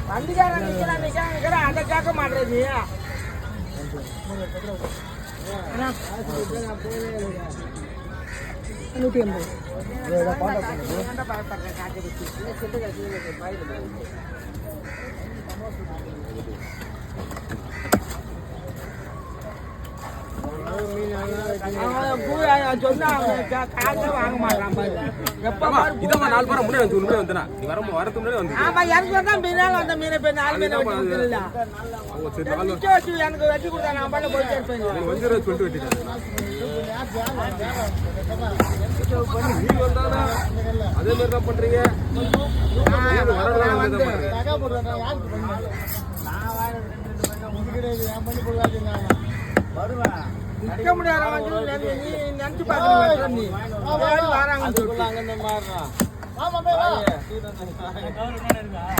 வண்டிக்காரன் நிக்கிறான் அதை கேட்க மாட்டேன் நீ. நூற்றி 80 சொன்னா காசு வாங்க மாட்டான் பாரு. இதமா 4 பேர் முன்னாடி வந்து முன்னாடி வந்தனா நீ வரது முன்னாடி வந்து. ஆமா எனக்கு தான் மீனால அந்த மீனை போய் 4 மீனை வெட்டி கொடுத்துறல. எனக்கு வெட்டி கொடுத்தா நான் பண்ண போயிட்டே இருப்பேன். நீ வந்து சொல்லிட்டு வெட்டிட்டேன். நீ வந்தானா அதே மாதிரி தான் பண்றீங்க. நான் வருவேன். நிக்க முடியாத நீ நினைச்சு பாக்க நீ வராங்கன்னு சொல்றாங்க. இந்த மாதிரி